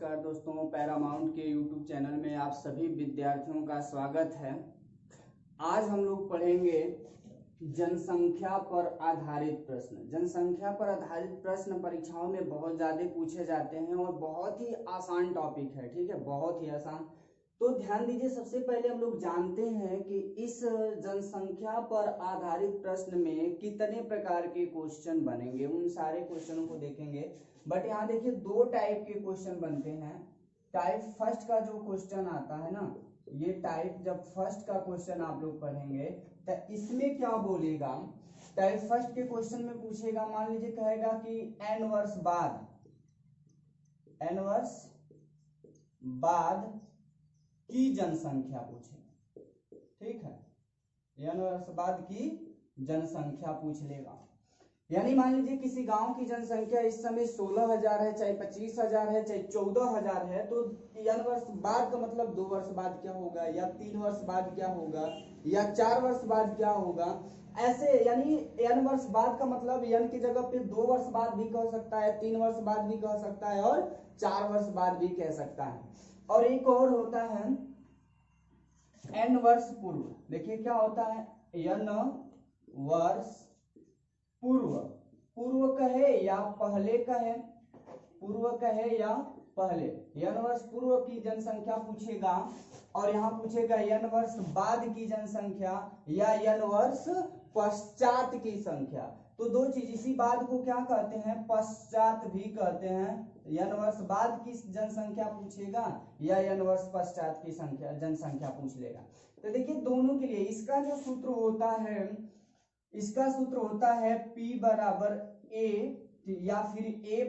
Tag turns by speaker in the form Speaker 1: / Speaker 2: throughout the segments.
Speaker 1: नमस्कार दोस्तों, पैरामाउंट के यूट्यूब चैनल में आप सभी विद्यार्थियों का स्वागत है। आज हम लोग पढ़ेंगे जनसंख्या पर आधारित प्रश्न। जनसंख्या पर आधारित प्रश्न परीक्षाओं में बहुत ज़्यादा पूछे जाते हैं और बहुत ही आसान टॉपिक है। ठीक है, बहुत ही आसान। तो ध्यान दीजिए, सबसे पहले हम लोग जानते हैं कि इस जनसंख्या पर आधारित प्रश्न में कितने प्रकार के क्वेश्चन बनेंगे। उन सारे क्वेश्चनों को देखेंगे। बट यहाँ देखिए, दो टाइप के क्वेश्चन बनते हैं। टाइप फर्स्ट का जो क्वेश्चन आता है ना, ये टाइप जब फर्स्ट का क्वेश्चन आप लोग पढ़ेंगे तो इसमें क्या बोलेगा। टाइप फर्स्ट के क्वेश्चन में पूछेगा, मान लीजिए कहेगा कि n वर्ष बाद की जनसंख्या पूछेगा। ठीक है, n वर्ष बाद की जनसंख्या पूछ लेगा। यानी मान लीजिए किसी गांव की जनसंख्या इस समय 16,000 है, चाहे 25,000 है, चाहे 14,000 है, तो n वर्ष बाद का मतलब 2 वर्ष बाद क्या होगा, या 3 वर्ष बाद क्या होगा, या 4 वर्ष बाद क्या होगा। ऐसे यानी n वर्ष बाद का मतलब n की जगह पे 2 वर्ष बाद भी कह सकता है, 3 वर्ष बाद भी कह सकता है और 4 वर्ष बाद भी कह सकता है। और एक और होता है n वर्ष पूर्व। देखिए क्या होता है, n वर्ष पूर्व कहे या पहले कहे, पूर्व कहे या पहले, n वर्ष पूर्व की जनसंख्या पूछेगा। और यहाँ पूछेगा n वर्ष बाद की जनसंख्या या n वर्ष पश्चात की संख्या। तो दो चीज, इसी बाद को क्या कहते हैं, पश्चात भी कहते हैं। n वर्ष बाद की जनसंख्या पूछेगा या n वर्ष पश्चात की जनसंख्या पूछ लेगा। तो देखिए दोनों के लिए इसका जो सूत्र होता है, इसका सूत्र होता है P बराबर A, या फिर A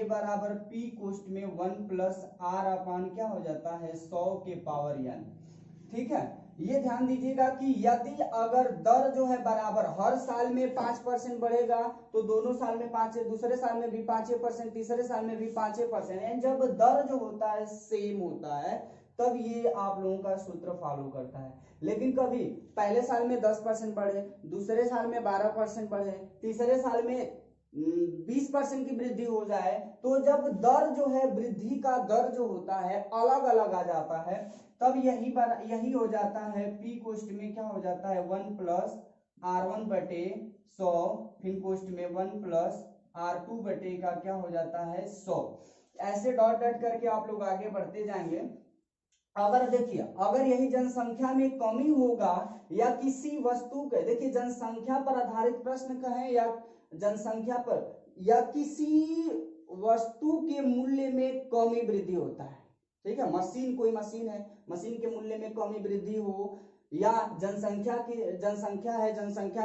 Speaker 1: बराबर P कोष्ट में 1 प्लस R अपान क्या हो जाता है 100 के पावर n। ठीक है, ये ध्यान दीजिएगा कि यदि अगर दर जो है बराबर, हर साल में 5% बढ़ेगा तो दोनों साल में 5, दूसरे साल में भी 5%, तीसरे साल में भी 5%, एंड जब दर जो होता है सेम होता है तब ये आप लोगों का सूत्र फॉलो करता है। लेकिन कभी पहले साल में 10% बढ़े, दूसरे साल में 12% बढ़े, तीसरे साल में 20% की वृद्धि हो जाए, तो जब दर जो है, वृद्धि का दर जो होता है अलग अलग आ जाता है, तब यही हो जाता है P कोष्ट में क्या हो जाता है 1 प्लस R1 बटे 100, फिर कोष्ट में 1 प्लस R2 बटे का क्या हो जाता है 100। ऐसे डॉट डॉट करके आप लोग आगे बढ़ते जाएंगे। अगर देखिए, अगर यही जनसंख्या में कमी होगा या किसी वस्तु के, देखिए जनसंख्या पर आधारित प्रश्न कहें या जनसंख्या पर, या किसी वस्तु के मूल्य में कमी वृद्धि होता है। ठीक है, कोई मशीन है, मशीन के मूल्य में कमी वृद्धि हो, या जनसंख्या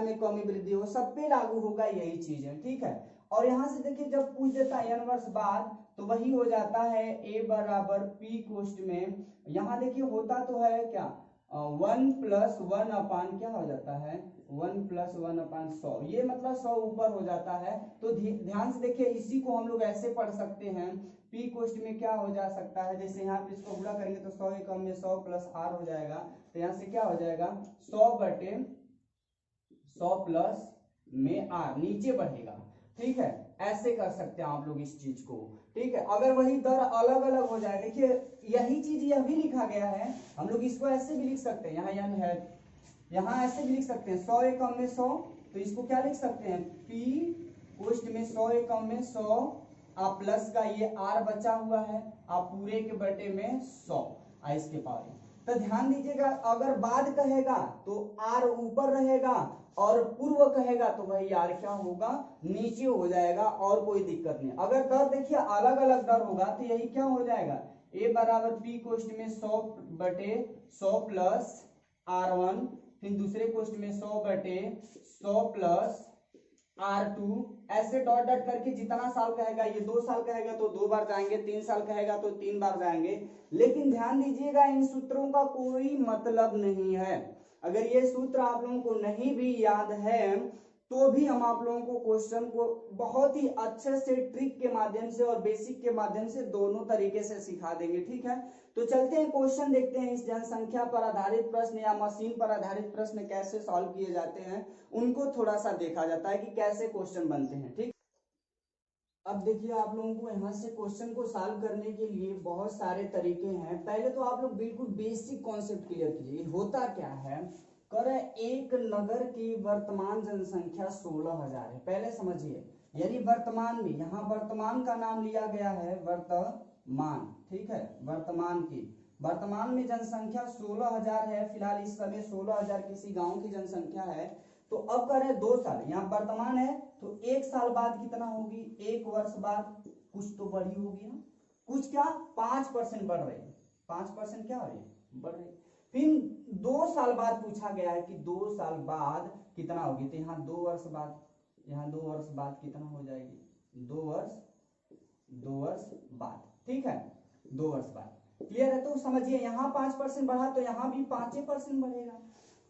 Speaker 1: में कमी वृद्धि हो, सब पे लागू होगा यही चीज है। ठीक है, और यहां से देखिए जब पूछ देता है n वर्ष बाद, तो वही हो जाता है A बराबर P कोष्ट में, यहाँ देखिए होता तो है क्या 1 प्लस 1 अपान क्या हो जाता है 1 प्लस 1 अपान 100, ये मतलब 100 ऊपर हो जाता है। तो ध्यान से देखिए, इसी को हम लोग ऐसे पढ़ सकते हैं, P कोष्ट में क्या हो जा सकता है, जैसे यहाँ पे इसको गुणा करेंगे तो 100 एकम में 100 प्लस R हो जाएगा, तो यहाँ से क्या हो जाएगा 100 बटे 100 प्लस में R नीचे बढ़ेगा। ठीक है, ऐसे कर सकते हैं आप लोग इस चीज को। ठीक है, अगर वही दर अलग अलग हो जाए, देखिए यही चीज यह भी लिखा गया है, हम लोग इसको ऐसे भी लिख सकते हैं, यहाँ n है, यहाँ ऐसे भी लिख सकते हैं 100 एकम में 100, तो इसको क्या लिख सकते हैं P कोष्ट में 100 एकम में 100, आप प्लस का ये R बचा हुआ है, आप पूरे के बटे में 100 इसके पावर। तो ध्यान दीजिएगा, अगर बाद कहेगा तो R ऊपर रहेगा और पूर्व कहेगा तो वही R क्या होगा नीचे हो जाएगा, और कोई दिक्कत नहीं। अगर दर देखिए अलग अलग दर होगा तो यही क्या हो जाएगा A बराबर P कोष्ट में 100 बटे 100 प्लस R1, फिर दूसरे कोष्ट में 100 बटे 100 प्लस R2, ऐसे डॉट डॉट करके जितना साल कहेगा, ये 2 साल कहेगा तो 2 बार जाएंगे, 3 साल कहेगा तो 3 बार जाएंगे। लेकिन ध्यान दीजिएगा, इन सूत्रों का कोई मतलब नहीं है। अगर ये सूत्र आप लोगों को नहीं भी याद है तो भी हम आप लोगों को क्वेश्चन को बहुत ही अच्छे से ट्रिक के माध्यम से और बेसिक के माध्यम से दोनों तरीके से सिखा देंगे। ठीक है, तो चलते हैं क्वेश्चन देखते हैं, इस जनसंख्या पर आधारित प्रश्न या मशीन पर आधारित प्रश्न कैसे सॉल्व किए जाते हैं, उनको थोड़ा सा देखा जाता है कि कैसे क्वेश्चन बनते हैं। ठीक। अब देखिए आप लोगों को यहाँ से क्वेश्चन को सॉल्व करने के लिए बहुत सारे तरीके हैं। पहले तो आप लोग बिल्कुल बेसिक कॉन्सेप्ट क्लियर कीजिए, होता क्या है। कर एक नगर की वर्तमान जनसंख्या 16,000 है, पहले समझिए। यानी वर्तमान में, यहाँ वर्तमान का नाम लिया गया है वर्तमान, ठीक है, वर्तमान में जनसंख्या 16,000 है। फिलहाल इस समय 16,000 किसी गांव की जनसंख्या है। तो अब कर रहे 2 साल, यहाँ वर्तमान है तो 1 साल बाद कितना होगी, 1 वर्ष बाद कुछ तो बढ़ी होगी ना, कुछ क्या 5% बढ़ रही है, 5% क्या हो रही है, बढ़ रही है। फिर 2 साल बाद पूछा गया है कि 2 साल बाद कितना होगी, तो यहाँ 2 वर्ष बाद, यहाँ 2 वर्ष बाद कितना हो जाएगी, 2 वर्ष बाद, ठीक है, 2 वर्ष बाद। क्लियर है। तो समझिए यहाँ 5% बढ़ा तो यहाँ भी 5% बढ़ेगा।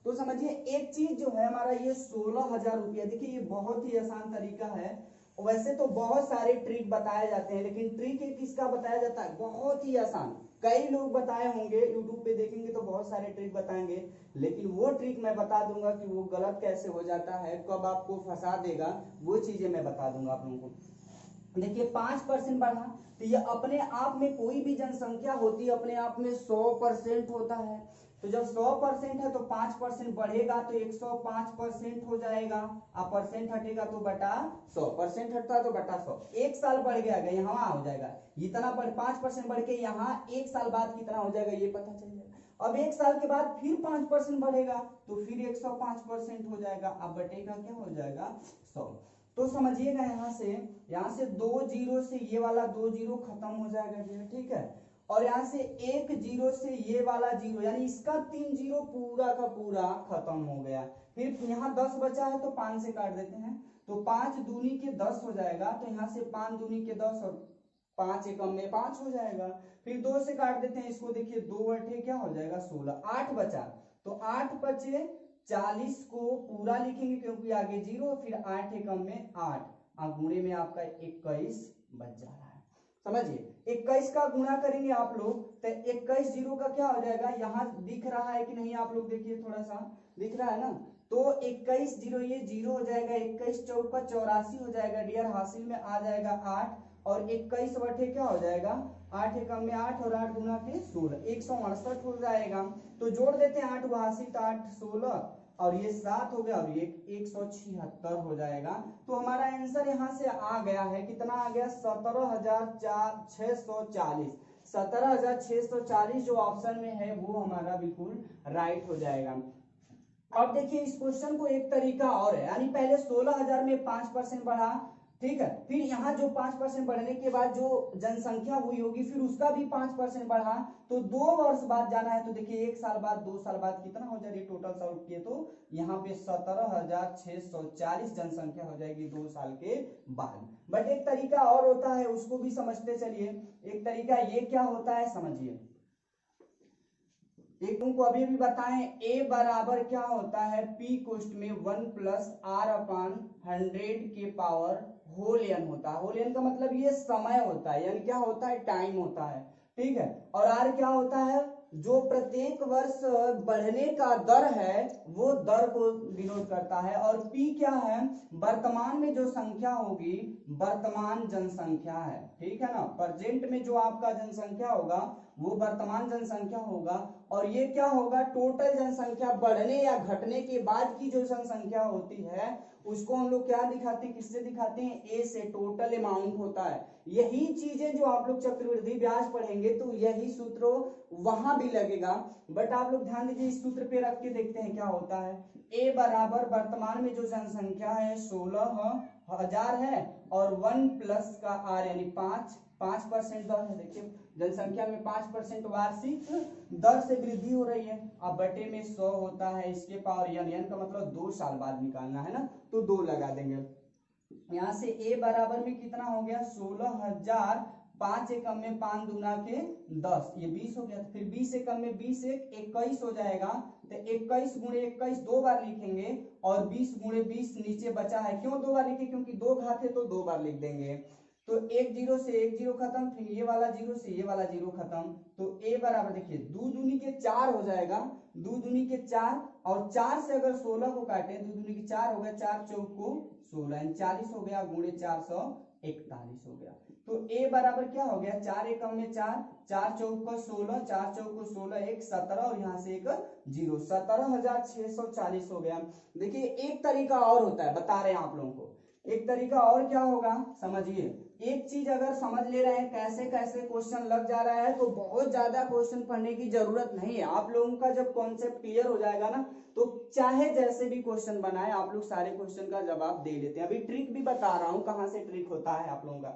Speaker 1: तो समझिए एक चीज जो है हमारा ये 16,000 रुपया, देखिए ये बहुत ही आसान तरीका है। वैसे तो बहुत सारे ट्रिक बताए जाते हैं, लेकिन ट्रिक एक किसका बताया जाता है, बहुत ही आसान। कई लोग बताए होंगे, यूट्यूब पे देखेंगे तो बहुत सारे ट्रिक बताएंगे, लेकिन वो ट्रिक मैं बता दूंगा कि वो गलत कैसे हो जाता है, कब आपको फंसा देगा, वो चीजें मैं बता दूंगा आप लोगों को। देखिए 5% बढ़ा तो ये अपने आप में, कोई भी जनसंख्या होती है अपने आप में 100% होता है। तो जब 100% है तो 5% बढ़ेगा तो 105% हो जाएगा। अब परसेंट हटेगा तो बटा 100, परसेंट हटता है तो बटा 100। 1 साल बढ़ गया, यहाँ हो जाएगा इतना, 5% बढ़ के यहाँ 1 साल बाद कितना हो जाएगा ये पता चल जाएगा। अब 1 साल के बाद फिर 5% बढ़ेगा तो फिर 105% हो जाएगा। अब बटेगा क्या हो जाएगा, 100। तो समझिएगा यहाँ से 2 जीरो से ये वाला 2 जीरो खत्म हो जाएगा, ठीक है। और यहाँ से 1 जीरो से ये वाला जीरो, यानी इसका 3 जीरो पूरा का पूरा खत्म हो गया। फिर यहाँ 10 बचा है तो 5 से काट देते हैं, तो 5 दूनी के 10 हो जाएगा। तो यहाँ से 5 दूनी के 10 और 5 एकम में 5 हो जाएगा। फिर 2 से काट देते हैं इसको, देखिए 2 बटे क्या हो जाएगा 16। 8 बचा तो 8 बचे 40 को पूरा लिखेंगे क्योंकि आगे जीरो, फिर 8 एकम में 8, गुणे में आपका 21 बच जा रहा है। समझिए 21 का गुणा करेंगे आप लोग तो 21 जीरो का क्या हो जाएगा, यहाँ दिख रहा है कि नहीं आप लोग देखिए, थोड़ा सा दिख रहा है ना। तो 21 जीरो ये जीरो हो जाएगा, 21 चौका 84 हो जाएगा डियर, हासिल में आ जाएगा 8 और 21 बटे क्या हो जाएगा 8 एकम में 8 और 8 गुना के 16, 168 हो जाएगा। तो जोड़ देते हैं 8 हासिल तो 8 16 और ये 7 हो गया और ये 176 हो जाएगा। तो हमारा आंसर यहाँ से आ गया है, कितना आ गया 17,640। 17,640 जो ऑप्शन में है वो हमारा बिल्कुल राइट हो जाएगा। अब देखिए इस क्वेश्चन को एक तरीका और है, यानी पहले 16,000 में 5% बढ़ा, ठीक है, फिर यहाँ जो 5% बढ़ने के बाद जो जनसंख्या हुई होगी फिर उसका भी 5% बढ़ा, तो 2 वर्ष बाद जाना है। तो देखिए 1 साल बाद 2 साल बाद कितना हो जाएगी, टोटल सॉल्व किए तो यहाँ पे 17,640 जनसंख्या हो जाएगी 2 साल के बाद। बट एक तरीका और होता है, उसको भी समझते चलिए। एक तरीका ये क्या होता है समझिए, एक तुमको अभी भी बताएं, a बराबर क्या होता है, p कोष्ट में 1 प्लस r अपान 100 के पावर होल n होता है। होल n का मतलब ये समय होता है, यानी क्या होता है, टाइम होता है, ठीक है। और r क्या होता है, जो प्रत्येक वर्ष बढ़ने का दर है वो दर को डिनोट करता है। और p क्या है, वर्तमान में जो संख्या होगी वर्तमान जनसंख्या है, ठीक है ना। प्रेजेंट में जो आपका जनसंख्या होगा वो वर्तमान जनसंख्या होगा, और ये क्या होगा, टोटल जनसंख्या बढ़ने या घटने के बाद की जो जनसंख्या होती है उसको हम लोग क्या दिखाते हैं, किससे दिखाते हैं, ए से, टोटल अमाउंट होता है। यही चीजें जो आप लोग चक्रवृद्धि ब्याज पढ़ेंगे तो यही सूत्र वहां भी लगेगा। बट आप लोग ध्यान दीजिए, इस सूत्र पे रख के देखते हैं क्या होता है। ए बराबर वर्तमान में जो जनसंख्या है 16,000 है और 1 प्लस का आर यानी 5% दर है। देखिए जनसंख्या में 5% वार्षिक दर से वृद्धि हो रही है। अब बटे में 100 होता है, इसके पावर n का मतलब 2 साल बाद निकालना है ना, तो 2 लगा देंगे। यहाँ से a बराबर में कितना हो गया 16,000, 5 एकम में 5 दूना के 10, ये 20 हो गया। फिर 20 एकम में 20 21 हो जाएगा, तो 21 गुणे 21 2 बार लिखेंगे और 20 गुणे 20 नीचे बचा है। क्यों 2 बार लिखे, क्योंकि 2 घात है तो 2 बार लिख देंगे। तो 1 जीरो से 1 जीरो खत्म, फिर ये वाला जीरो से ये वाला जीरो खत्म। तो a बराबर देखिए 2 दूनी के 4 हो जाएगा, 2 दूनी के 4 और 4 से अगर 16 को काटे 2 दूनी के 4 हो गया, 4 चौक को 16 40 हो गया, गुणे 400 41 हो गया। तो a बराबर क्या हो गया, 4 एकम में 4, 4 चौको 16, 4 चौको 16, 1 17 और यहाँ से एक 0, 17,640 हो गया। देखिए एक तरीका और होता है, बता रहे हैं आप लोगों को, एक तरीका और क्या होगा समझिए। एक चीज अगर समझ ले रहे हैं कैसे कैसे क्वेश्चन लग जा रहा है तो बहुत ज्यादा क्वेश्चन पढ़ने की जरूरत नहीं है। आप लोगों का जब कॉन्सेप्ट क्लियर हो जाएगा ना तो चाहे जैसे भी क्वेश्चन बनाए आप लोग सारे क्वेश्चन का जवाब दे लेते हैं। अभी ट्रिक भी बता रहा हूं कहां से ट्रिक होता है आप लोगों का।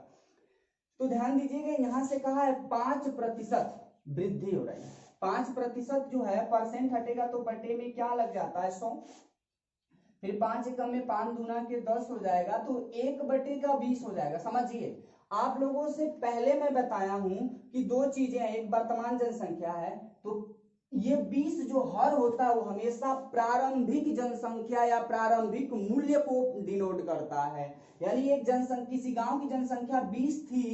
Speaker 1: तो ध्यान दीजिएगा यहां से कहा है 5% वृद्धि हो रही है। 5% जो है परसेंट हटेगा तो बटे में क्या लग जाता है 100, फिर 5 एकम में 5 दूना के 10 हो जाएगा तो 1/20 हो जाएगा। समझिए आप लोगों से पहले मैं बताया हूं कि दो चीजें हैं, एक वर्तमान जनसंख्या है तो ये 20 जो हर होता है वो हमेशा प्रारंभिक जनसंख्या या प्रारंभिक मूल्य को डिनोट करता है। यानी एक जनसंख्या, किसी गांव की जनसंख्या 20 थी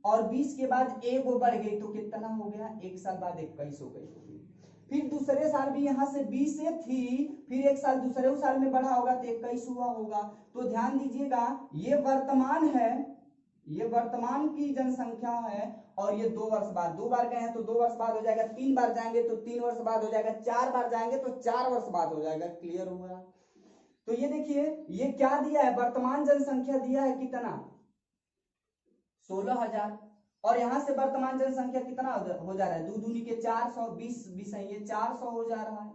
Speaker 1: और 20 के बाद 1 बढ़ गई तो कितना हो गया, 1 साल बाद 21 हो गई। फिर दूसरे साल भी यहाँ से 20 से थी, फिर 1 साल दूसरे साल में बढ़ा होगा तो 21 हुआ होगा। तो ध्यान दीजिएगा ये वर्तमान है, ये वर्तमान की जनसंख्या है और ये 2 वर्ष बाद, 2 बार गए हैं तो 2 वर्ष बाद हो जाएगा, 3 बार जाएंगे तो 3 वर्ष बाद हो जाएगा, 4 बार जाएंगे तो 4 वर्ष बाद हो जाएगा। क्लियर हुआ। तो ये देखिए ये क्या दिया है, वर्तमान जनसंख्या दिया है कितना 16,000 और यहां से वर्तमान जनसंख्या कितना हो जा रहा है, 2 दूनी के 400, 20 ये 400 हो जा रहा है।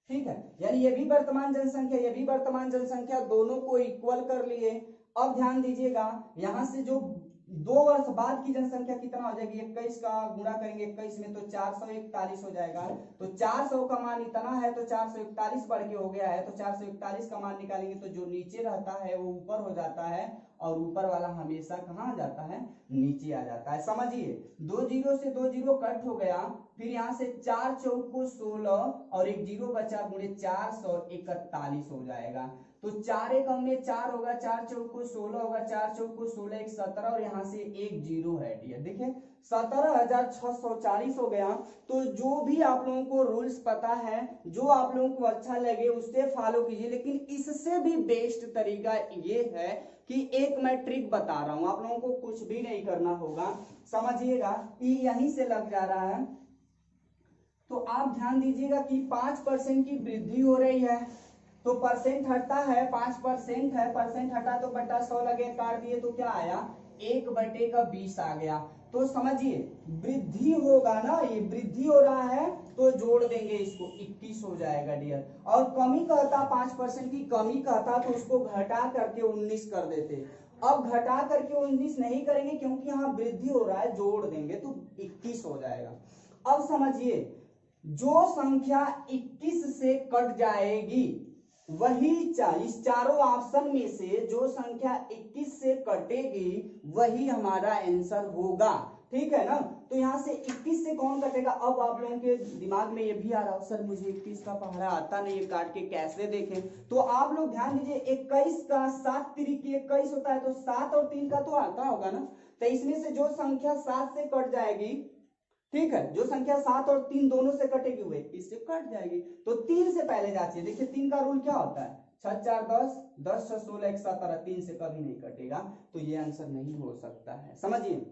Speaker 1: ठीक है, यानी ये भी वर्तमान जनसंख्या ये भी वर्तमान जनसंख्या, दोनों को इक्वल कर लिए। अब ध्यान दीजिएगा यहां से जो 2 वर्ष बाद की जनसंख्या कितना हो जाएगी, 21 का गुणा करेंगे 21 में तो 441 हो जाएगा। तो 400 का मान इतना है तो 441 बढ़ के हो गया है तो 441 का मान निकालेंगे तो जो नीचे रहता है वो ऊपर हो जाता है और ऊपर वाला हमेशा कहाँ आ जाता है, नीचे आ जाता है। समझिए 2 जीरो से 2 जीरो कट हो गया, फिर यहाँ से 4 चौको 16 और एक जीरो बचा गुणे 441 हो जाएगा। तो 4 एकम में 4 होगा, 4 चौको 16 होगा, 4 चौको 16 1 17 और यहाँ से एक जीरो है डियर। देखिए 17,640 हो गया। तो जो भी आप लोगों को रूल्स पता है, जो आप लोगों को अच्छा लगे उससे फॉलो कीजिए, लेकिन इससे भी बेस्ट तरीका ये है कि एक मैं ट्रिक बता रहा हूं, आप लोगों को कुछ भी नहीं करना होगा। समझिएगा यहीं से लग जा रहा है। तो आप ध्यान दीजिएगा कि 5% की वृद्धि हो रही है तो परसेंट हटता है, 5% है, परसेंट हटा तो बटा 100 लगे, काट दिए तो क्या आया 1/20 आ गया। तो समझिए वृद्धि होगा ना, ये वृद्धि हो रहा है तो जोड़ देंगे इसको 21 हो जाएगा डियर। और कमी कहता 5% की कमी कहता तो उसको घटा करके 19 कर देते। अब घटा करके 19 नहीं करेंगे क्योंकि यहाँ वृद्धि हो रहा है, जोड़ देंगे तो 21 हो जाएगा। अब समझिए जो संख्या 21 से कट जाएगी वही इस चारों ऑप्शन में से जो संख्या 21 से कटेगी वही हमारा आंसर होगा। ठीक है ना। तो यहाँ से 21 से कौन कटेगा, अब आप लोगों के दिमाग में ये भी आ रहा हो सर मुझे 21 का पहाड़ा आता नहीं है, काट के कैसे देखें। तो आप लोग ध्यान दीजिए 21 का 7 तिरिकी 21 होता है तो 7 और 3 का तो आता होगा ना। तो इसमें से जो संख्या 7 से कट जाएगी, ठीक है, जो संख्या 7 और 3 दोनों से कटेगी हुए इससे कट जाएगी। तो 3 से पहले जाती है। देखिए 3 का रूल क्या होता है, 6 4 10, 10 6 16 1 17, 3 से कभी नहीं कटेगा तो ये आंसर नहीं हो सकता है। समझिए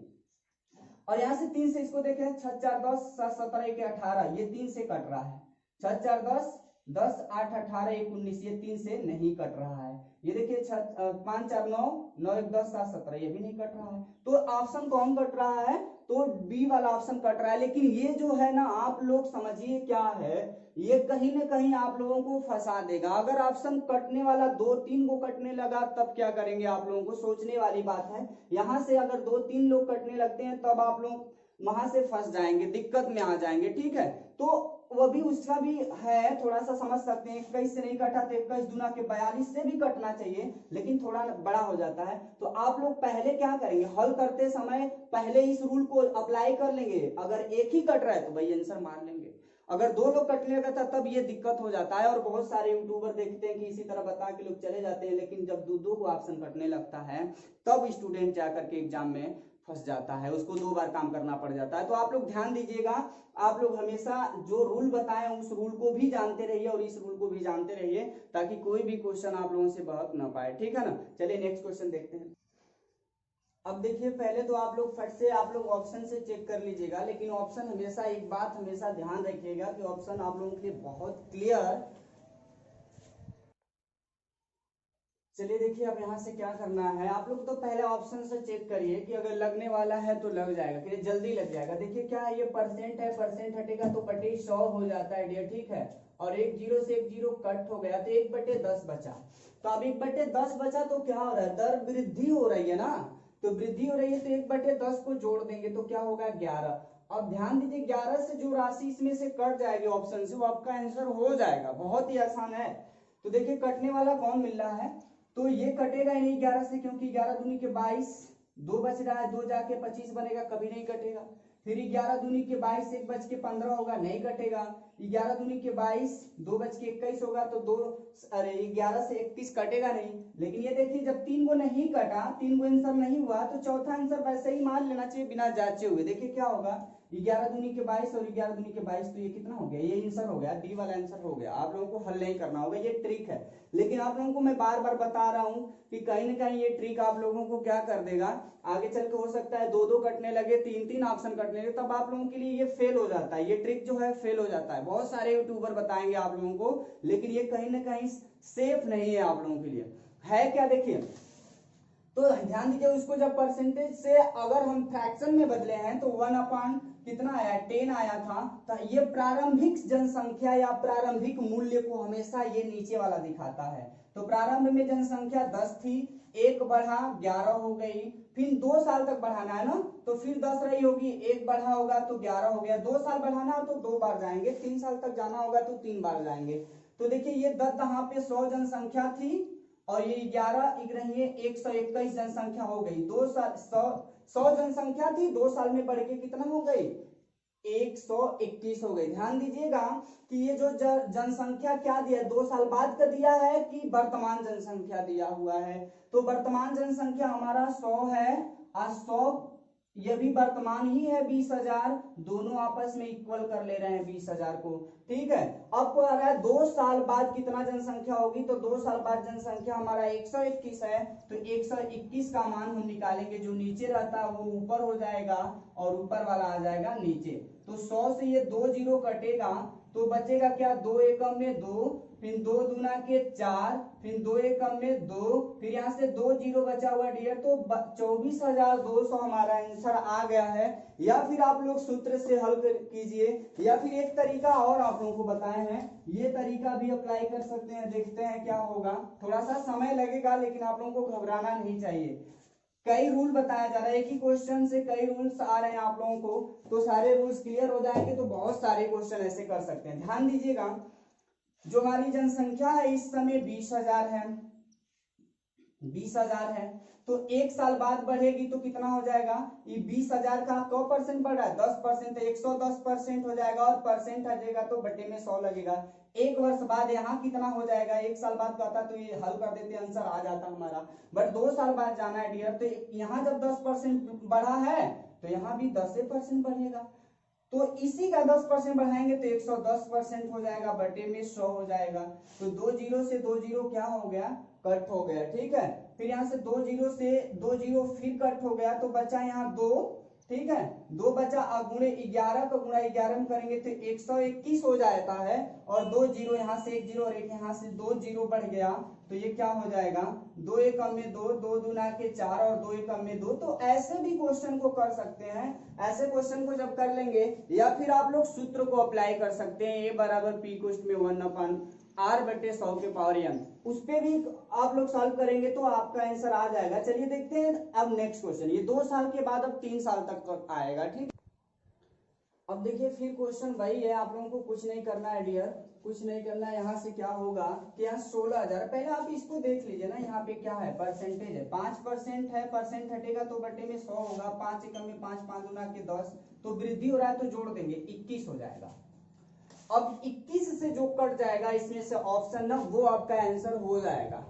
Speaker 1: और यहां से 3 से इसको देखें 6 4 10 7 17 1 18, ये 3 से कट रहा है। 6 4 10 10 8 18 1 19, ये 3 से नहीं कट रहा है। ये देखिए 5 4 9 9 1 10 7 17, ये भी नहीं कट रहा है। तो ऑप्शन कौन कट रहा है, तो बी वाला ऑप्शन कट रहा है। लेकिन ये जो है ना आप लोग समझिए क्या है, ये कहीं ना कहीं आप लोगों को फंसा देगा। अगर ऑप्शन कटने वाला 2 3 को कटने लगा तब क्या करेंगे, आप लोगों को सोचने वाली बात है। यहां से अगर 2 3 लोग कटने लगते हैं तब आप लोग वहां से फंस जाएंगे, दिक्कत में आ जाएंगे। ठीक है, तो वो भी उसका भी है, थोड़ा सा समझ सकते हैं। 21 से नहीं कटा तो 21 दूना के 42 से भी कटना चाहिए, लेकिन थोड़ा बड़ा हो जाता है। तो आप लोग पहले क्या करेंगे, हल करते समय पहले इस रूल को अप्लाई कर लेंगे। अगर एक ही कट रहा है तो भाई आंसर मार लेंगे, अगर 2 लोग कटने लगा था तब ये दिक्कत हो जाता है। और बहुत सारे यूट्यूबर देखते हैं कि इसी तरह बता के लोग चले जाते हैं, लेकिन जब 2 को ऑप्शन कटने लगता है तब स्टूडेंट जाकर के एग्जाम में फंस जाता है, उसको 2 बार काम करना पड़ जाता है। तो आप लोग ध्यान दीजिएगा, आप लोग हमेशा जो रूल बताएं उस रूल को भी जानते रहिए और इस रूल को भी जानते रहिए ताकि कोई भी क्वेश्चन आप लोगों से बहक ना पाए। ठीक है ना। चलिए नेक्स्ट क्वेश्चन देखते हैं। अब देखिए पहले तो आप लोग फट से आप लोग ऑप्शन से चेक कर लीजिएगा, लेकिन ऑप्शन हमेशा एक बात हमेशा ध्यान रखिएगा कि ऑप्शन आप लोगों के लिए बहुत क्लियर। चलिए देखिए अब यहाँ से क्या करना है, आप लोग तो पहले ऑप्शन से चेक करिए कि अगर लगने वाला है तो लग जाएगा, फिर जल्दी लग जाएगा। देखिए क्या है, ये परसेंट है, परसेंट हटेगा तो बटे 100 हो जाता है डियर, ठीक है। और एक जीरो से एक जीरो कट हो गया तो 1/10 बचा। तो अब 1/10 बचा तो क्या हो रहा है, दर वृद्धि हो रही है ना, तो वृद्धि हो रही है तो 1/10 को जोड़ देंगे तो क्या होगा 11। अब ध्यान दीजिए 11 से जो राशि इसमें से कट जाएगी ऑप्शन से वो आपका आंसर हो जाएगा, बहुत ही आसान है। तो देखिए कटने वाला कौन मिल रहा है, तो ये कटेगा ही नहीं 11 से, क्योंकि 11 दूनी के 22, 2 बच रहा है, 2 जाके 25 बनेगा, कभी नहीं कटेगा। फिर 11 दूनी के 22, 1 बच के 15 होगा, नहीं कटेगा। 11 दूनी के 22, 2 बच के 21 होगा तो 2 अरे 11 से 31 कटेगा नहीं। लेकिन ये देखिए जब 3 को नहीं कटा, 3 को आंसर नहीं हुआ तो चौथा आंसर वैसे ही मान लेना चाहिए बिना जांचे हुए। देखिए क्या होगा, 11 दूनी के 22 और 11 दूनी के 22, तो ये कितना हो गया, ये आंसर हो गया, डी वाला आंसर हो गया। आप लोगों को हल नहीं करना होगा, ये ट्रिक है। लेकिन आप लोगों को मैं बार बार बता रहा हूं कि कहीं ना कहीं ये ट्रिक आप लोगों को क्या कर देगा, आगे चल के हो सकता है 2-2 कटने लगे, 3-3 ऑप्शन कटने लगे, तब आप लोगों के लिए ये फेल हो जाता है, ये ट्रिक जो है फेल हो जाता है। बहुत सारे यूट्यूबर बताएंगे आप लोगों को, लेकिन ये कहीं ना कहीं सेफ नहीं है आप लोगों के लिए। है क्या, देखिए तो ध्यान दीजिए, उसको जब परसेंटेज से अगर हम फ्रैक्शन में बदले हैं तो 1 कितना आया, 10 आया था। तो ये प्रारंभिक जनसंख्या या प्रारंभिक मूल्य को हमेशा ये नीचे वाला दिखाता है। तो प्रारंभ में जनसंख्या 10 थी, 1 बढ़ा 11 हो गई, फिर 2 साल तक बढ़ाना है ना, तो फिर 10 रही होगी, 1 बढ़ा होगा तो 11 हो गया, 2 साल बढ़ाना हो तो 2 बार जाएंगे, 3 साल तक जाना होगा तो 3 बार जाएंगे। तो देखिए ये 10 यहाँ पे 100 जनसंख्या थी और ये 11 रही 121 जनसंख्या हो गई। 2 साल 100 जनसंख्या थी, 2 साल में बढ़ के कितना हो गई, 121 हो गई। ध्यान दीजिएगा कि ये जो जनसंख्या क्या दिया है, 2 साल बाद का दिया है कि वर्तमान जनसंख्या दिया हुआ है। तो वर्तमान जनसंख्या हमारा 100 है और 100 ये भी वर्तमान ही है 20,000, दोनों आपस में इक्वल कर ले रहे हैं 20,000 को, ठीक है। अब को आ रहा है 2 साल बाद कितना जनसंख्या होगी, तो 2 साल बाद जनसंख्या हमारा 121 है, तो 121 का मान हम निकालेंगे, जो नीचे रहता है वो ऊपर हो जाएगा और ऊपर वाला आ जाएगा नीचे। तो 100 से ये 2 जीरो कटेगा तो बचेगा क्या, 2 एकम में 2, फिर 2 दूना के 4, फिर 2 एकम में 2, फिर यहाँ से 2 जीरो बचा हुआ डियर, तो 24,200 हमारा आंसर आ गया है। या फिर आप लोग सूत्र से हल कीजिए, या फिर एक तरीका और आप लोगों को बताए हैं, ये तरीका भी अप्लाई कर सकते हैं, देखते हैं क्या होगा। थोड़ा सा समय लगेगा लेकिन आप लोगों को घबराना नहीं चाहिए। कई रूल बताया जा रहा है, एक ही क्वेश्चन से कई रूल्स आ रहे हैं आप लोगों को, तो सारे रूल्स क्लियर हो जाएंगे तो बहुत सारे क्वेश्चन ऐसे कर सकते हैं। ध्यान दीजिएगा, जो हमारी जनसंख्या है इस समय 20,000 है, 20,000 है, तो 1 साल बाद बढ़ेगी तो कितना हो जाएगा, ये 20,000 का 100% बढ़ रहा है, 10%, 110% हो जाएगा, और परसेंट हटेगा तो बटे में 100 लगेगा। 1 वर्ष बाद यहाँ कितना हो जाएगा, 1 साल बाद कहता तो ये हल कर देते आंसर आ जाता हमारा, बट 2 साल बाद जाना है डियर। तो यहाँ जब 10% बढ़ा है तो यहाँ भी 10% बढ़ेगा, तो इसी का 10% बढ़ाएंगे तो 110% हो जाएगा, बटे में 100 हो जाएगा। तो 2 जीरो से 2 जीरो क्या हो गया, कट हो गया, ठीक है। फिर यहाँ से 2 जीरो से 2 जीरो फिर कट हो गया तो बचा यहाँ 2, ठीक है, 2 बचा, गुणे 11 का गुणा 11 में करेंगे तो 121 हो जाता है, और 2 जीरो यहाँ से 1 जीरो और एक यहाँ से 2 जीरो बढ़ गया, तो ये क्या हो जाएगा, 2 एकम में 2, 2 दूना के 4 और 2 एकम में 2। तो ऐसे भी क्वेश्चन को कर सकते हैं, ऐसे क्वेश्चन को जब कर लेंगे, या फिर आप लोग सूत्र को अप्लाई कर सकते हैं, a बराबर p कोष्ठ में 1/r/100 के पावर n, उस पे भी आप लोग सॉल्व करेंगे तो आपका आंसर आ जाएगा। चलिए देखते हैं अब नेक्स्ट क्वेश्चन, ये 2 साल के बाद अब 3 साल तक आएगा, ठीक। अब देखिए फिर क्वेश्चन वही है, आप लोगों को कुछ नहीं करना है डियर, कुछ नहीं करना है। यहाँ से क्या होगा कि यहाँ 16,000, पहले आप इसको देख लीजिए ना, यहाँ पे क्या है, परसेंटेज है, 5% है, परसेंट हटेगा तो बटे में 100 होगा, 5 एकम में 5, 5 दूना के 10, तो वृद्धि हो रहा है तो जोड़ देंगे 21 हो जाएगा। अब 21 से जो कट जाएगा इसमें से ऑप्शन ना, वो आपका आंसर हो जाएगा।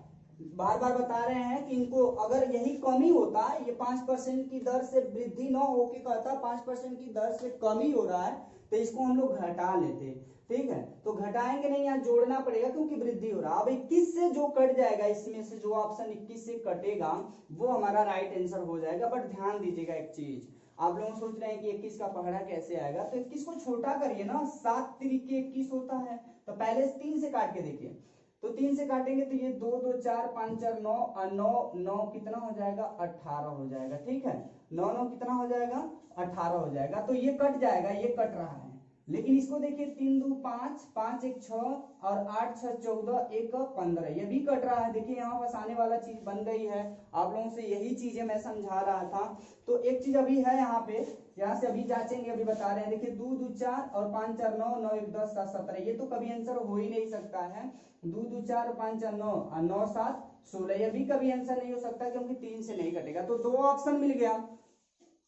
Speaker 1: बार बार बता रहे हैं कि इनको अगर यही कमी होता, ये 5% की दर से वृद्धि न होके कहता 5% की दर से कमी हो रहा है, तो इसको हम लोग घटा लेते। ठीक है। तो घटाएंगे नहीं, यहाँ जोड़ना पड़ेगा क्योंकि वृद्धि हो रहा है। अब 21 से जो कट जाएगा, इसमें से जो ऑप्शन 21 से कटेगा वो हमारा राइट आंसर हो जाएगा। बट ध्यान दीजिएगा एक चीज, आप लोग सोच रहे हैं कि 21 का पहाड़ा कैसे आएगा, तो 21 को छोटा करिए ना, 7 तरीके 21 होता है, तो पहले 3 से काट के देखिए। तो 3 से काटेंगे तो ये 2 2 4 5 4 9 और 9 9 कितना हो जाएगा, 18 हो जाएगा। ठीक है, 9 9 कितना हो जाएगा, 18 हो जाएगा। तो ये कट जाएगा, ये कट रहा है। लेकिन इसको देखिए, 3 2 5 5 1 6 और 8 6 14 1 15, ये भी कट रहा है। देखिए यहाँ पास आने वाला चीज बन गई है। आप लोगों से यही चीजें मैं समझा रहा था। तो एक चीज अभी है यहाँ पे, यहाँ से अभी जांचेंगे, अभी बता रहे हैं। देखिए 2 2 4 और 5 4 9 9 1 10 7 17, ये तो कभी आंसर हो ही नहीं सकता है। 2 2 4 5 4 9 और 9 7 16, ये भी कभी आंसर नहीं हो सकता क्योंकि 3 से नहीं कटेगा। तो 2 ऑप्शन मिल गया,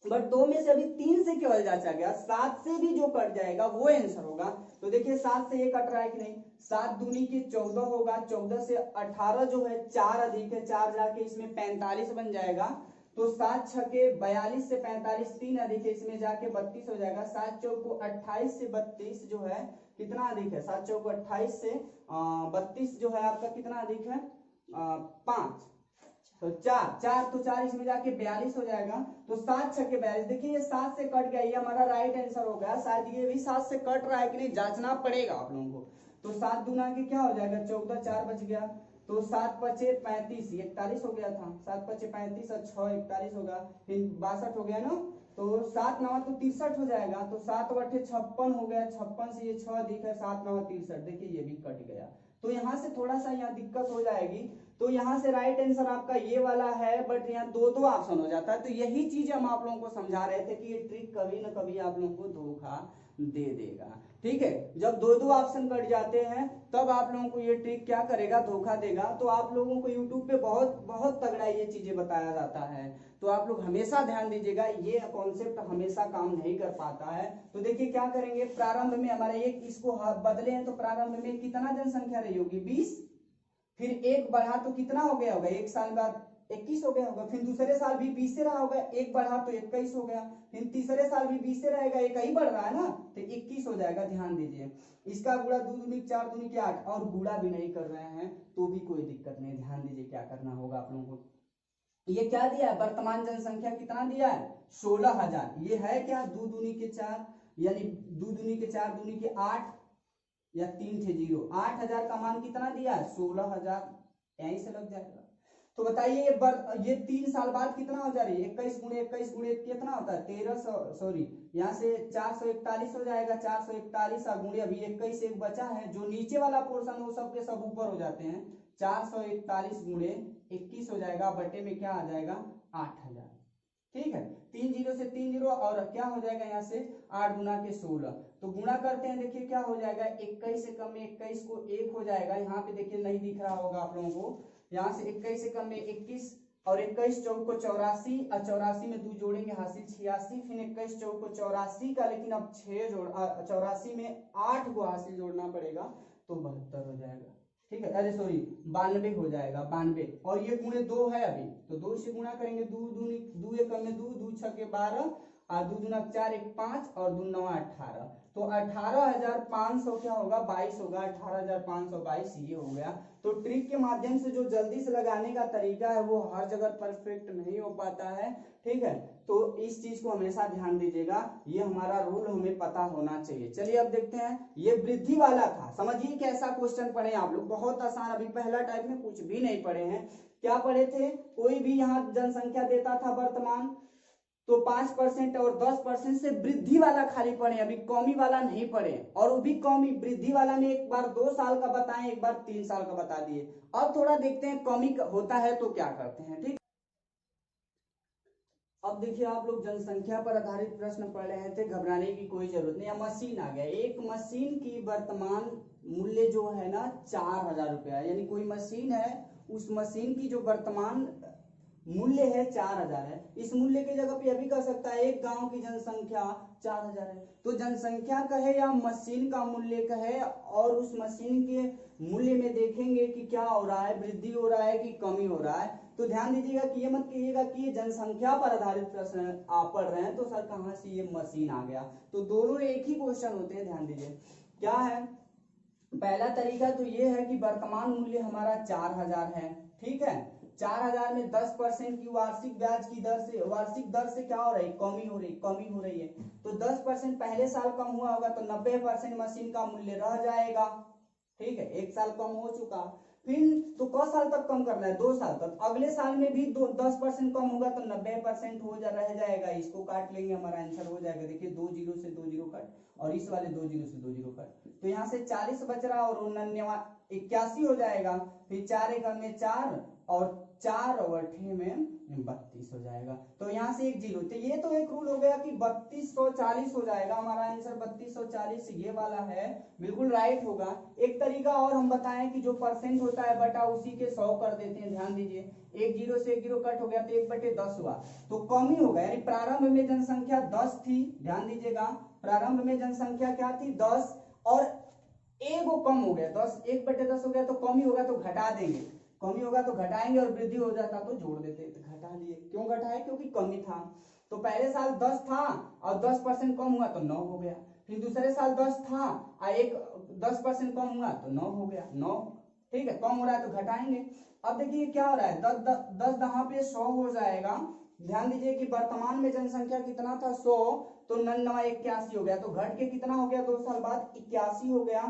Speaker 1: बट 2 में से अभी 3 से केवल जांचा गया, 7 से भी जो कट जाएगा वो आंसर होगा। तो देखिए 7 से ये कट रहा है कि नहीं, 7 दूनी के 14 होगा, 14 से 18 जो है 4 अधिक है, 4 जाके इसमें 45 बन जाएगा। तो 7 छके 42 से 45, 3 अधिक है, इसमें जाके 32 हो जाएगा। 7 चौको 28 से 32 जो है कितना अधिक है, 7 चौको 28 से 32 जो है आपका कितना अधिक है, 5, तो 4 तो 4 इसमें जाके 42 हो जाएगा। तो 7 छके 42, देखिए ये 7 से कट गया, ये हमारा राइट आंसर हो गया। शायद ये भी 7 से कट रहा है कि नहीं, जांचना पड़ेगा आप लोगों को। तो 7 दूना के क्या हो जाएगा, 14, 4 बच गया। तो 7 पचे 35, 41 हो गया था। 7 पचे 35 और 6 41 होगा, फिर 62 हो गया ना। तो 7 9 तो 63 हो जाएगा। तो 7 बटे 56 हो गया, 56 से ये 6 दिख है, 7 9 63, देखिए ये भी कट गया। तो यहाँ से थोड़ा सा यहाँ दिक्कत हो जाएगी। तो यहाँ से राइट आंसर आपका ये वाला है, बट यहाँ 2 ऑप्शन हो जाता है। तो यही चीज हम आप लोगों को समझा रहे थे कि ये ट्रिक कभी ना कभी आप लोगों को धोखा दे देगा। ठीक है, जब 2 ऑप्शन कट जाते हैं तब आप लोगों को ये ट्रिक क्या करेगा, धोखा देगा। तो आप लोगों को यूट्यूब पे बहुत बहुत तगड़ा ये चीजें बताया जाता है। तो आप लोग हमेशा ध्यान दीजिएगा, ये कॉन्सेप्ट हमेशा काम नहीं कर पाता है। तो देखिए क्या करेंगे, प्रारंभ में हमारा एक इसको बदले हैं, तो प्रारंभ में कितना जनसंख्या रही होगी, 20, फिर 1 बढ़ा तो कितना हो गया होगा, 1 साल बाद 21 हो गया होगा। फिर दूसरे साल भी 20 से रहा होगा, 1 बढ़ा तो 21 हो गया। फिर तीसरे साल भी 20 से रहेगा, एक ही बढ़ रहा है ना, तो 21 हो जाएगा। ध्यान दीजिए, इसका गुणा 2 दूनी 4 दूनी के 8, और गुणा भी नहीं कर रहे हैं तो भी कोई दिक्कत नहीं। ध्यान दीजिए क्या करना होगा आप लोगों को। ये क्या दिया है, वर्तमान जनसंख्या कितना दिया है, 16,000। ये है क्या, 2 दूनी के 4, यानी 2 दूनी के 4 दूनी के 8 या 3 थे 0, 8,000 का मान कितना दिया है, 16,000, यहीं से लग जाएगा। तो बताइए ये 3 साल बाद कितना हो जा रही है, 21 गुणे 21 गुणे कितना होता है, 1300, सॉरी यहाँ से 441 हो जाएगा। 441 और गुणे अभी 21 एक बचा है, जो नीचे वाला पोर्शन वो सब के सब ऊपर हो जाते हैं। 441 गुणे 21 हो जाएगा, बटे में क्या आ जाएगा, 8,000। ठीक है, 3 0 से 3 0 और क्या हो जाएगा यहाँ से 8 गुना के 16। तो गुणा करते हैं, देखिए क्या हो जाएगा, 21 से कम में 21 को 1 हो जाएगा। यहाँ पे देखिए नहीं दिख रहा होगा आप लोगों को, यहाँ से 21 से कम में 21 और 21 चौक को 84 और 84 में 2 जोड़ेंगे हासिल 86, फिर 21 चौक को 84 का, लेकिन अब 6 जोड़ 84 में 8 को हासिल जोड़ना पड़ेगा, तो 72 हो जाएगा। ठीक है, अरे सॉरी 92 हो जाएगा, 92। और ये गुणे 2 है अभी, तो 2 से गुणा करेंगे, 2 एक कम में 2, 2 छके 12 और 2 दूना 4 1 5 और 2 9 18। तो 18,500 क्या होगा, 22 होगा। 18,522 ये हो गया। तो ट्रिक के माध्यम से जो जल्दी से लगाने का तरीका है वो हर जगह परफेक्ट नहीं हो पाता है। ठीक है, तो इस चीज को हमेशा ध्यान दीजिएगा, ये हमारा रूल हमें पता होना चाहिए। चलिए अब देखते हैं, ये वृद्धि वाला था। समझिए कैसा क्वेश्चन पढ़े आप लोग, बहुत आसान। अभी पहला टाइप में कुछ भी नहीं पढ़े हैं। क्या पढ़े थे, कोई भी यहाँ जनसंख्या देता था वर्तमान, तो 5% और 10% से वृद्धि वाला खाली पढ़े, अभी कौमी वाला नहीं पढ़े। और वो भी कौमी वृद्धि वाला में एक बार 2 साल का बताएं, एक बार 3 साल का बता दिए। अब थोड़ा देखते हैं कौमी होता है तो क्या करते हैं। ठीक, अब देखिए आप लोग जनसंख्या पर आधारित प्रश्न पढ़ रहे थे, घबराने की कोई जरूरत नहीं। मशीन आ गया, एक मशीन की वर्तमान मूल्य जो है ना 4,000 रुपया, यानी कोई मशीन है, उस मशीन की जो वर्तमान मूल्य है 4,000 है। इस मूल्य की जगह पे अभी कर सकता है, एक गांव की जनसंख्या 4,000 है। तो जनसंख्या कहे या मशीन का मूल्य कहे, और उस मशीन के मूल्य में देखेंगे कि क्या हो रहा है, वृद्धि हो रहा है कि कमी हो रहा है। तो ध्यान दीजिएगा कि ये मत कहिएगा कि ये जनसंख्या पर आधारित प्रश्न आप पढ़ रहे हैं तो सर कहाँ से ये मशीन आ गया। तो दोनों एक ही क्वेश्चन होते हैं, ध्यान दीजिए। क्या है, पहला तरीका तो ये है कि वर्तमान मूल्य हमारा 4000 है, ठीक है। 4000 में 10% की वार्षिक ब्याज की दर से, वार्षिक दर से क्या हो रही है, कमी हो रही है। तो 10% पहले साल कम हुआ होगा तो 90% मशीन का मूल्य रह जाएगा, ठीक है। एक साल कम हो चुका, फिर तो कौन साल तक कम करना है, 2 साल तक। अगले साल में भी 10% कम होगा तो 90% रह जाएगा। इसको काट लेंगे, हमारा आंसर हो जाएगा। देखिए 2 जीरो से 2 जीरो कट और इस वाले 2 जीरो से 2 जीरो कट, तो यहाँ से 40 बच रहा और 81 हो जाएगा। फिर 4 एकम में 4 और 4 और 8 में 32 हो जाएगा। तो यहाँ से 1 जीरो, तो ये तो एक रूल हो गया कि 3240 हो जाएगा। हमारा आंसर 3240 ये वाला है, बिल्कुल राइट होगा। एक तरीका और हम बताएं कि जो परसेंट होता है बटा उसी के 100 कर देते हैं। ध्यान दीजिए, 1 जीरो से 1 जीरो कट हो गया तो 1/10 हुआ, तो कम ही होगा। यानी प्रारंभ में जनसंख्या 10 थी, ध्यान दीजिएगा, प्रारंभ में जनसंख्या क्या थी, 10, और एक वो कम हो गया, 10 1/10 हो गया तो कम ही होगा, तो घटा देंगे। कमी होगा तो घटाएंगे और वृद्धि हो जाता तो जोड़ देते, तो घटा लिए। क्यों घटाए, क्योंकि कमी था। तो पहले साल 10 था और 10% कम हुआ तो 9 हो गया। फिर दूसरे साल 10 था और 10% कम हुआ तो 9 हो गया, 9, ठीक है। कम हो रहा है तो घटाएंगे। अब देखिए क्या हो रहा है, 10 दहा पे 100 हो जाएगा। ध्यान दीजिए कि वर्तमान में जनसंख्या कितना था, 100, तो 99 81 हो गया, तो घट के कितना हो गया 2 साल बाद, 81 हो गया।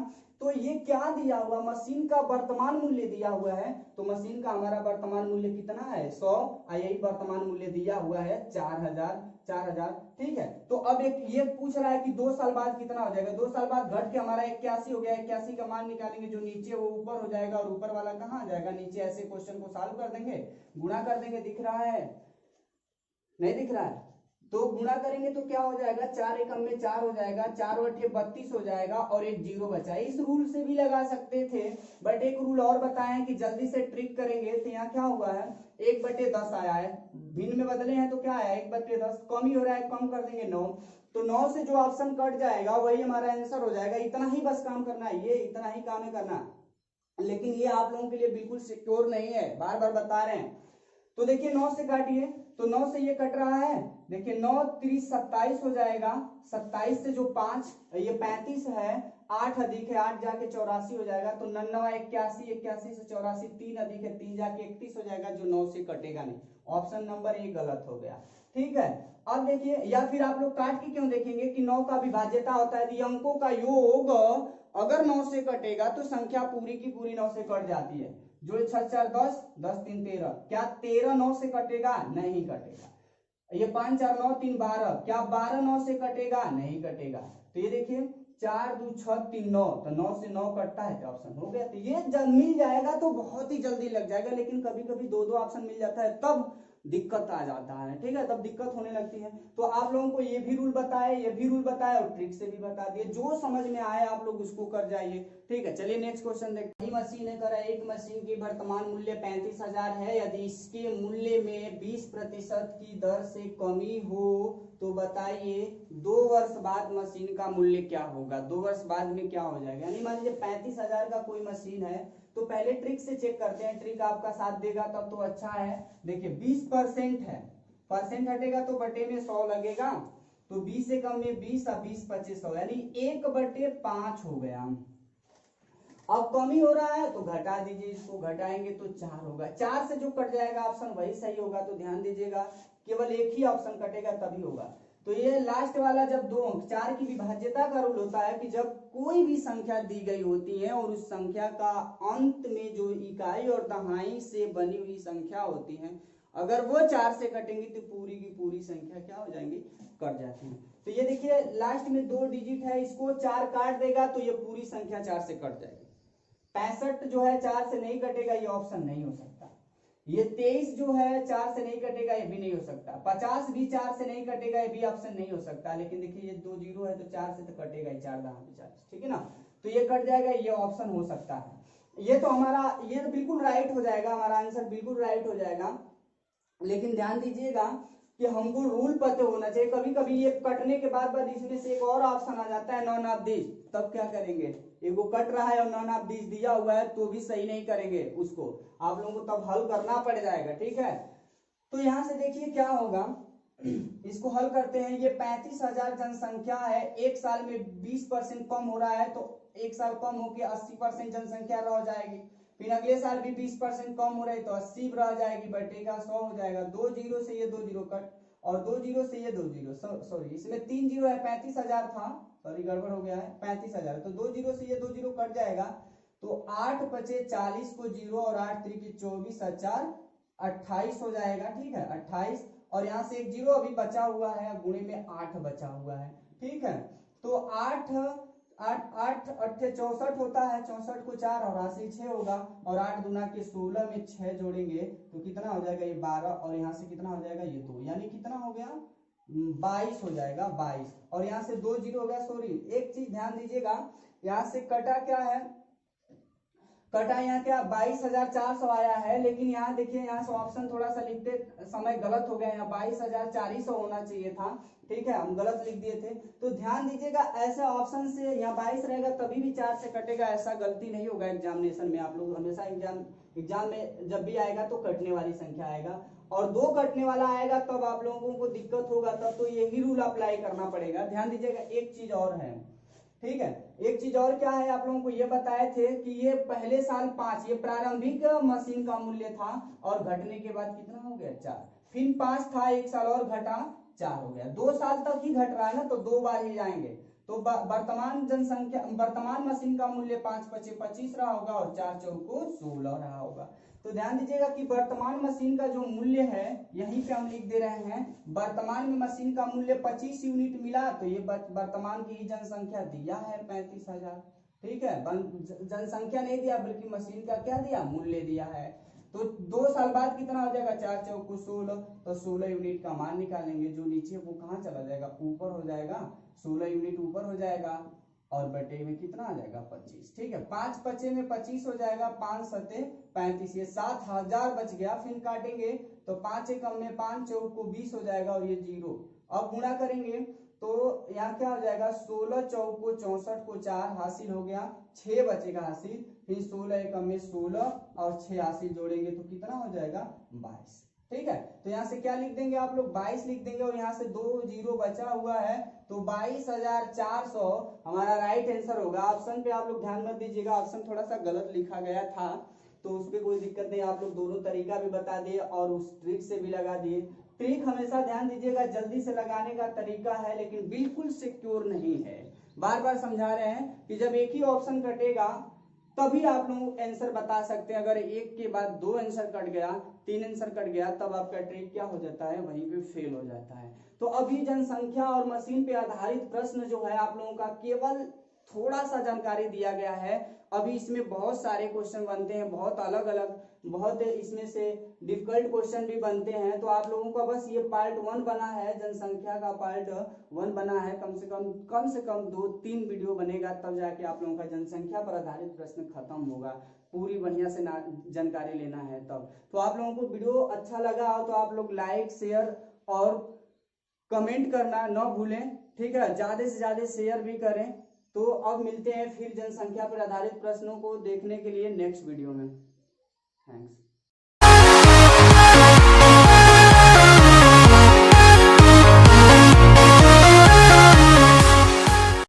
Speaker 1: तो ये क्या दिया हुआ, मशीन का वर्तमान मूल्य दिया हुआ है। तो मशीन का हमारा वर्तमान मूल्य कितना है, 100, यही वर्तमान मूल्य दिया हुआ है 4000, ठीक है। तो अब एक ये पूछ रहा है कि 2 साल बाद कितना हो जाएगा। 2 साल बाद घट के हमारा 81 हो गया, 81 का मान निकालेंगे, जो नीचे वो ऊपर हो जाएगा और ऊपर वाला कहाँ आ जाएगा, नीचे। ऐसे क्वेश्चन को सॉल्व कर देंगे, गुणा कर देंगे। दिख रहा है, नहीं दिख रहा है, तो गुणा करेंगे तो क्या हो जाएगा, 4 एकम में 4 हो जाएगा, 4 और 8 32 हो जाएगा और एक जीरो बचा है। इस रूल से भी लगा सकते थे, बट एक रूल और बताएं कि जल्दी से ट्रिक करेंगे। तो यहाँ क्या हुआ है, 1/10 आया है, भिन्न में बदले हैं तो क्या आया 1/10, कम ही हो रहा है, कम कर देंगे 9, तो 9 से जो ऑप्शन कट जाएगा वही हमारा आंसर हो जाएगा। इतना ही बस काम करना है, ये इतना ही काम है करना, लेकिन ये आप लोगों के लिए बिल्कुल सिक्योर नहीं है, बार बार बता रहे हैं। तो देखिए 9 से काटिए, तो 9 से ये कट रहा है, देखिए 9 30 27 हो जाएगा, 27 से जो 5 ये 35 है, 8 अधिक है 8 जाके 84 हो जाएगा, तो 99 81, 81 से 84, 3 अधिक है 3 जाके 31 हो जाएगा, जो 9 से कटेगा नहीं। ऑप्शन नंबर ए गलत हो गया, ठीक है। अब देखिए, या फिर आप लोग काट के क्यों देखेंगे कि 9 का विभाज्यता होता है, यदि अंकों का योग अगर 9 से कटेगा तो संख्या पूरी की पूरी 9 से कट जाती है। जो 6 4 10, 10 3 13, क्या 13 9 से कटेगा, नहीं कटेगा। ये 5 4 9 3 12, क्या 12 9 से कटेगा, नहीं कटेगा। तो ये देखिए 4 2 6 3 9, तो 9 से 9 कटता है, तो ऑप्शन हो गया। तो ये जब मिल जाएगा तो बहुत ही जल्दी लग जाएगा, लेकिन कभी कभी 2 ऑप्शन मिल जाता है तब दिक्कत आ जाता है, ठीक है, तब दिक्कत होने लगती है। तो आप लोगों को ये भी रूल बताए, ये भी रूल बताए और ट्रिक से भी बता दिए, जो समझ में आए आप लोग उसको कर जाइए, ठीक है। चलिए नेक्स्ट क्वेश्चन देखते हैं। मशीन है, एक मशीन की वर्तमान मूल्य 35,000 है, यदि इसके मूल्य में 20% की दर से कमी हो तो बताइए 2 वर्ष बाद मशीन का मूल्य क्या होगा। 2 वर्ष बाद में क्या हो जाएगा, यानी मान लीजिए 35,000 का कोई मशीन है, तो पहले ट्रिक से चेक करते हैं, ट्रिक आपका साथ देगा तब तो अच्छा है। देखिए 20% है, परसेंट हटेगा तो बटे में 100 लगेगा, तो 20 से कम में 20 और 20 25 100, यानी 1/5 हो गया। अब कमी हो रहा है तो घटा दीजिए, इसको घटाएंगे तो 4 होगा, 4 से जो कट जाएगा ऑप्शन वही सही होगा। तो ध्यान दीजिएगा, केवल एक ही ऑप्शन कटेगा तभी होगा। तो ये लास्ट वाला, जब 2 अंक 4 की विभाज्यता का रूल होता है कि जब कोई भी संख्या दी गई होती है और उस संख्या का अंत में जो इकाई और दहाई से बनी हुई संख्या होती है, अगर वो 4 से कटेंगी तो पूरी की पूरी संख्या क्या हो जाएंगी, कट जाती है। तो ये देखिए लास्ट में 2 डिजिट है, इसको 4 काट देगा तो ये पूरी संख्या 4 से कट जाएगी। 65 जो है 4 से नहीं कटेगा, ये ऑप्शन नहीं हो सकता। ये 23 जो है 4 से नहीं कटेगा, ये भी नहीं हो सकता। 50 भी 4 से नहीं कटेगा, ये भी ऑप्शन नहीं हो सकता। लेकिन देखिए ये 2 जीरो है तो 4 से तो कटेगा ही, 4 दहा 40, ठीक है ना, तो ये कट जाएगा, ये ऑप्शन हो सकता है। ये तो हमारा, ये तो बिल्कुल राइट हो जाएगा, हमारा आंसर बिल्कुल राइट हो जाएगा। लेकिन ध्यान दीजिएगा कि हमको रूल पता होना चाहिए। कभी कभी ये कटने के बाद इसमें से एक और ऑप्शन आ जाता है नॉन ऑफ दिस, तब क्या करेंगे, एगो कट रहा है और नॉन ऑफ दिस दिया हुआ है तो भी सही नहीं करेंगे, उसको आप लोगों को तब हल करना पड़ जाएगा, ठीक है। तो यहां से देखिए क्या होगा, इसको हल करते हैं। ये 35,000 जनसंख्या है, एक साल में 20% कम हो रहा है, तो एक साल कम होकर 80% जनसंख्या रह जाएगी। फिर अगले साल भी 20% कम हो रही तो 80 रह जाएगी, बटेगा 100 हो जाएगा। 2 जीरो से ये 2 जीरो कट, और 2 जीरो से ये 2 जीरो, सॉरी इसमें 3 जीरो है, 35,000 था, सॉरी गड़बड़ हो गया है, 35,000, तो 2 जीरो से ये 2 जीरो कट जाएगा। तो 8 बचे 40 को जीरो, और 8 त्रिकी 24, 4 28 हो जाएगा, ठीक है 28। और यहाँ से एक जीरो अभी बचा हुआ है, गुणे में 8 बचा हुआ है, ठीक है। तो 8 8 8 8 64 होता है, 64 को 4 और हासिल 6 होगा, और 8 दूना के 16 में 6 जोड़ेंगे तो कितना हो जाएगा, ये 12, और यहाँ से कितना हो जाएगा, ये 2, यानी कितना हो गया 22 हो जाएगा, 22। और यहाँ से 2 जीरो हो गया, सॉरी एक चीज ध्यान दीजिएगा, यहाँ से कटा क्या है, कटा यहाँ क्या 22,400 आया है, लेकिन यहाँ देखिए यहाँ से ऑप्शन थोड़ा सा लिखते समय गलत हो गया, यहाँ 22,400 होना चाहिए था, ठीक है हम गलत लिख दिए थे। तो ध्यान दीजिएगा ऐसे ऑप्शन से यहाँ 22 रहेगा तभी भी 4 से कटेगा, ऐसा गलती नहीं होगा एग्जामिनेशन में। आप लोग हमेशा एग्जाम में जब भी आएगा तो कटने वाली संख्या आएगा, और 2 कटने वाला आएगा तब आप लोगों को दिक्कत होगा, तब तो यही रूल अप्लाई करना पड़ेगा। ध्यान दीजिएगा एक चीज और है, ठीक है एक चीज और क्या है, आप लोगों को ये बताए थे कि ये पहले साल 5 ये प्रारंभिक मशीन का मूल्य था, और घटने के बाद कितना हो गया 4, फिर 5 था, एक साल और घटा 4 हो गया, 2 साल तक ही घट रहा है ना, तो 2 बार ही जाएंगे। तो वर्तमान जनसंख्या, वर्तमान मशीन का मूल्य 5 पचे 25 रहा होगा, और 4 चौको 16 रहा होगा। तो ध्यान दीजिएगा कि वर्तमान मशीन का जो मूल्य है यहीं पे हम लिख दे रहे हैं, वर्तमान में मशीन का मूल्य 25 यूनिट मिला, तो ये वर्तमान की जनसंख्या दिया है 35,000, ठीक है जनसंख्या नहीं दिया बल्कि मशीन का क्या दिया, मूल्य दिया है। तो 2 साल बाद कितना हो जाएगा, 4 चौको 16, तो 16 यूनिट का मान निकालेंगे, जो नीचे वो कहाँ चला जाएगा, ऊपर हो जाएगा, 16 यूनिट ऊपर हो जाएगा, और बटे में कितना आ जाएगा 25, ठीक है 5 बचे में 25 हो जाएगा, 5 सते 35, ये 7,000 बच गया। फिर काटेंगे तो 5 एकम में 5 चौको 20 हो जाएगा, और ये जीरो। अब गुणा करेंगे तो यहाँ क्या हो जाएगा, 16 चौको 64 को 4 हासिल हो गया, 6 बचेगा हासिल, फिर 16 एकम में 16 और 6 हासिल जोड़ेंगे तो कितना हो जाएगा 22, ठीक है। तो यहाँ से क्या लिख देंगे आप लोग 22 लिख देंगे, और यहाँ से 2 जीरो बचा हुआ है, तो 22,400 हमारा राइट आंसर होगा। ऑप्शन पे आप लोग ध्यान मत दीजिएगा, ऑप्शन थोड़ा सा गलत लिखा गया था, तो उस पर कोई दिक्कत नहीं, आप लोग दोनों तरीका भी बता दिए और उस ट्रिक से भी लगा दिए। ट्रिक हमेशा ध्यान दीजिएगा जल्दी से लगाने का तरीका है, लेकिन बिल्कुल सिक्योर नहीं है। बार बार समझा रहे हैं कि जब एक ही ऑप्शन कटेगा तभी आप लोग आंसर बता सकते हैं, अगर एक के बाद 2 आंसर कट गया, 3 आंसर कट गया, तब आपका ट्रिक क्या हो जाता है, वहीं पे फेल हो जाता है। तो अभी जनसंख्या और मशीन पे आधारित प्रश्न जो है आप लोगों का केवल थोड़ा सा जानकारी दिया गया है, अभी इसमें बहुत सारे क्वेश्चन बनते हैं, बहुत अलग अलग, बहुत इसमें से डिफिकल्ट क्वेश्चन भी बनते हैं। तो आप लोगों का बस ये पार्ट 1 बना है, जनसंख्या का पार्ट 1 बना है, कम से कम 2-3 वीडियो बनेगा, तब जाके आप लोगों का जनसंख्या पर आधारित प्रश्न खत्म होगा, पूरी बढ़िया से जानकारी लेना है तब। तो आप लोगों को वीडियो अच्छा लगा हो तो आप लोग लाइक शेयर और कमेंट करना न भूलें, ठीक है ज्यादा से ज्यादा शेयर भी करें। तो अब मिलते हैं फिर जनसंख्या पर आधारित प्रश्नों को देखने के लिए नेक्स्ट वीडियो में। थैंक्स।